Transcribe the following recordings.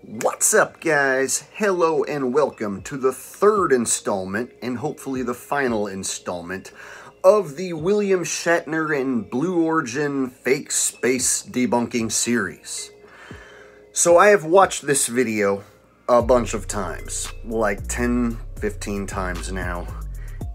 What's up, guys? Hello and welcome to the third installment, and hopefully the final installment, of the William Shatner and Blue Origin fake space debunking series. So I have watched this video a bunch of times, like 10-15 times now,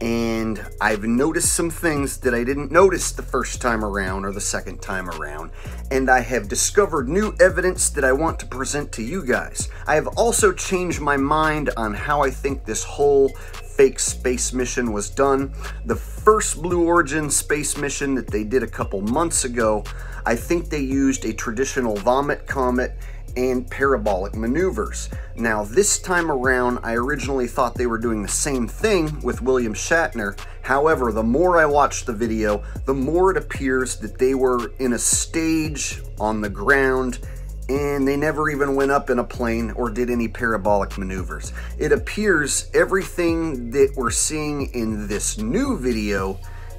and I've noticed some things that I didn't notice the first time around or the second time around, and I have discovered new evidence that I want to present to you guys. I have also changed my mind on how I think this whole fake space mission was done. The first Blue Origin space mission that they did a couple months ago, I think they used a traditional vomit comet and parabolic maneuvers. Now this time around, I originally thought they were doing the same thing with William Shatner. However, the more I watched the video, the more it appears that they were in a stage on the ground and they never even went up in a plane or did any parabolic maneuvers. It appears everything that we're seeing in this new video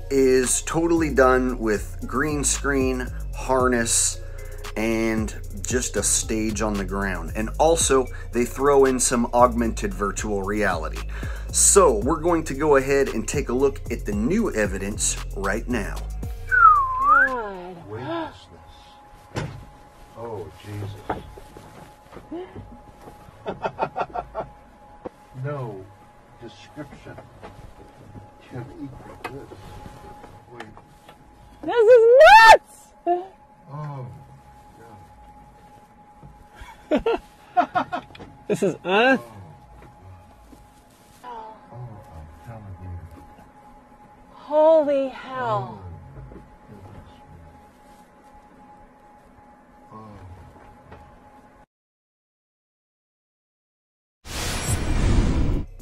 is totally done with green screen, harness, and just a stage on the ground. And also, they throw in some augmented virtual reality. So, we're going to go ahead and take a look at the new evidence right now. God. Weightlessness. Oh, Jesus. No description can equal this. Wait. This is nuts! Oh. This is Oh, I'm telling you. holy hell.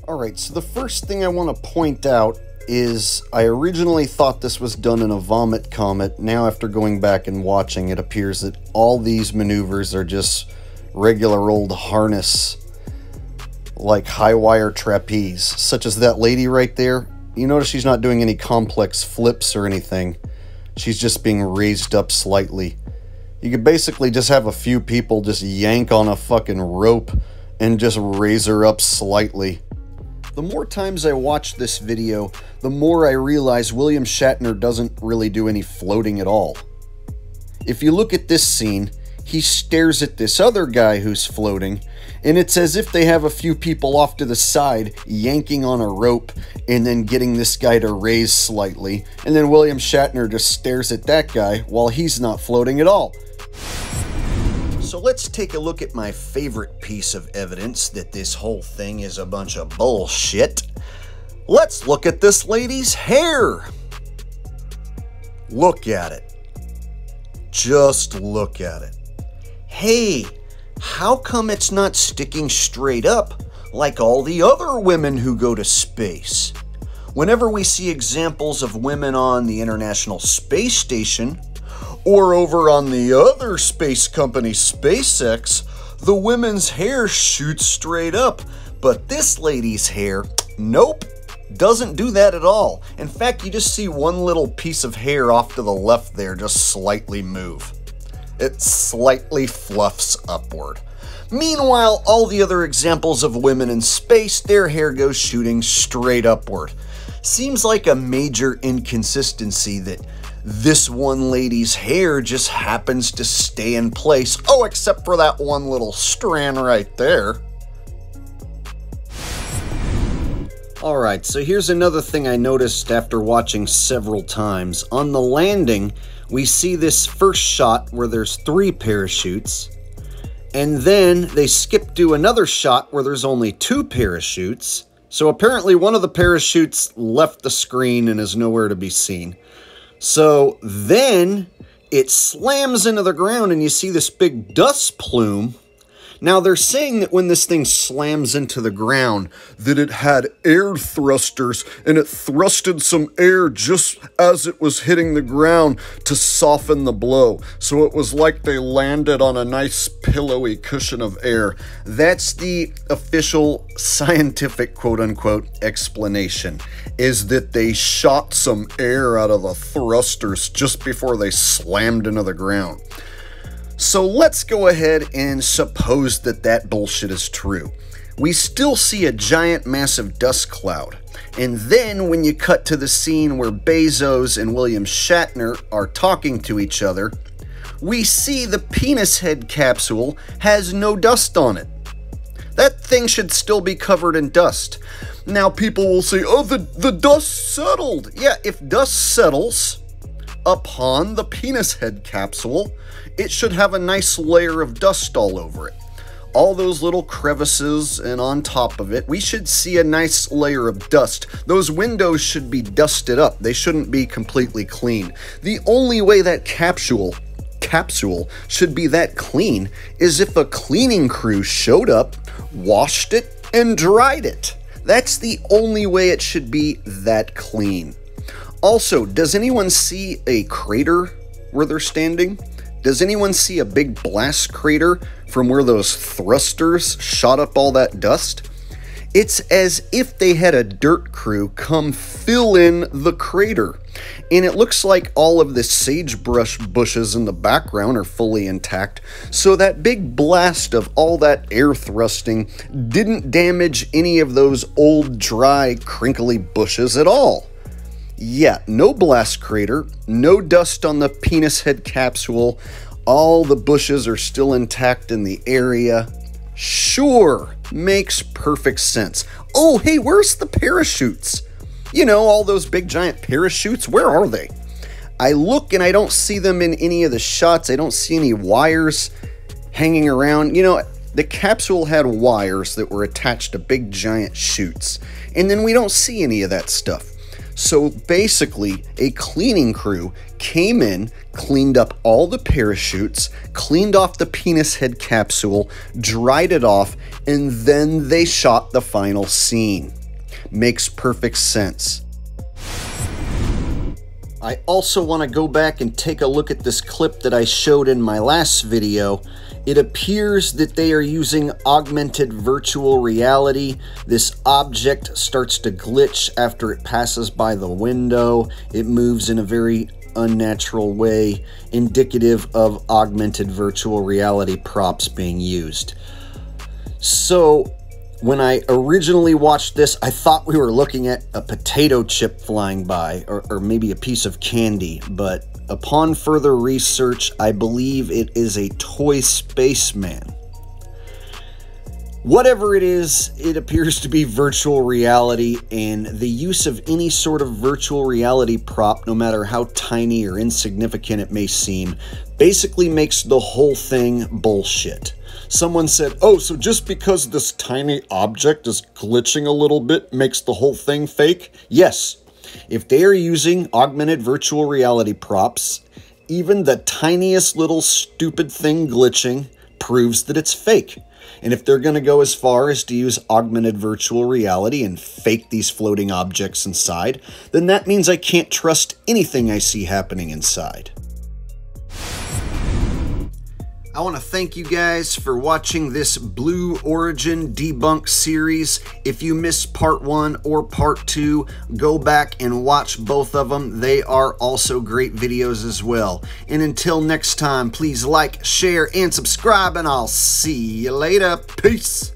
Alright, so the first thing I want to point out is I originally thought this was done in a vomit comet. Now after going back and watching, it appears that all these maneuvers are just regular old harness, like high wire trapeze, such as that lady right there. You notice she's not doing any complex flips or anything. She's just being raised up slightly. You could basically just have a few people just yank on a fucking rope and just raise her up slightly. The more times I watch this video, the more I realize William Shatner doesn't really do any floating at all. If you look at this scene, he stares at this other guy who's floating, and it's as if they have a few people off to the side yanking on a rope and then getting this guy to raise slightly, and then William Shatner just stares at that guy while he's not floating at all. So let's take a look at my favorite piece of evidence that this whole thing is a bunch of bullshit. Let's look at this lady's hair. Look at it. Just look at it. Hey, how come it's not sticking straight up like all the other women who go to space? Whenever we see examples of women on the International Space Station, or over on the other space company SpaceX, the women's hair shoots straight up. But this lady's hair, nope, doesn't do that at all. In fact, you just see one little piece of hair off to the left there just slightly move. It slightly fluffs upward. Meanwhile, all the other examples of women in space, their hair goes shooting straight upward. Seems like a major inconsistency that this one lady's hair just happens to stay in place. Oh, except for that one little strand right there. Alright, so here's another thing I noticed after watching several times. On the landing, we see this first shot where there's 3 parachutes, and then they skip to another shot where there's only 2 parachutes. So apparently one of the parachutes left the screen and is nowhere to be seen. So then it slams into the ground and you see this big dust plume. Now they're saying that when this thing slams into the ground, that it had air thrusters and it thrusted some air just as it was hitting the ground to soften the blow. So it was like they landed on a nice pillowy cushion of air. That's the official scientific quote-unquote explanation, is that they shot some air out of the thrusters just before they slammed into the ground. So let's go ahead and suppose that that bullshit is true. We still see a giant massive dust cloud. And then when you cut to the scene where Bezos and William Shatner are talking to each other, we see the penis head capsule has no dust on it. That thing should still be covered in dust. Now people will say, oh, the dust settled. Yeah, if dust settles upon the penis head capsule, it should have a nice layer of dust all over it. All those little crevices, and on top of it, we should see a nice layer of dust. Those windows should be dusted up. They shouldn't be completely clean. The only way that capsule should be that clean is if a cleaning crew showed up, washed it, and dried it. That's the only way it should be that clean. Also, does anyone see a crater where they're standing? Does anyone see a big blast crater from where those thrusters shot up all that dust? It's as if they had a dirt crew come fill in the crater. And it looks like all of the sagebrush bushes in the background are fully intact, so that big blast of all that air thrusting didn't damage any of those old, dry, crinkly bushes at all. Yeah, no blast crater, no dust on the penis head capsule, all the bushes are still intact in the area. Sure, makes perfect sense. Oh, hey, where's the parachutes? You know, all those big giant parachutes, where are they? I look and I don't see them in any of the shots. I don't see any wires hanging around. You know, the capsule had wires that were attached to big giant chutes, and then we don't see any of that stuff. So basically, a cleaning crew came in, cleaned up all the parachutes, cleaned off the penis head capsule, dried it off, and then they shot the final scene. Makes perfect sense. I also want to go back and take a look at this clip that I showed in my last video. It appears that they are using augmented virtual reality. This object starts to glitch after it passes by the window. It moves in a very unnatural way, indicative of augmented virtual reality props being used. So, when I originally watched this, I thought we were looking at a potato chip flying by, or maybe a piece of candy, but upon further research, I believe it is a toy spaceman. Whatever it is, it appears to be virtual reality, and the use of any sort of virtual reality prop, no matter how tiny or insignificant it may seem, basically makes the whole thing bullshit. Someone said, oh, so just because this tiny object is glitching a little bit makes the whole thing fake? Yes. If they are using augmented virtual reality props, even the tiniest little stupid thing glitching proves that it's fake. And if they're going to go as far as to use augmented virtual reality and fake these floating objects inside, then that means I can't trust anything I see happening inside. I want to thank you guys for watching this Blue Origin debunk series. If you missed part 1 or part 2, go back and watch both of them. They are also great videos as well. And until next time, please like, share, and subscribe, and I'll see you later. Peace.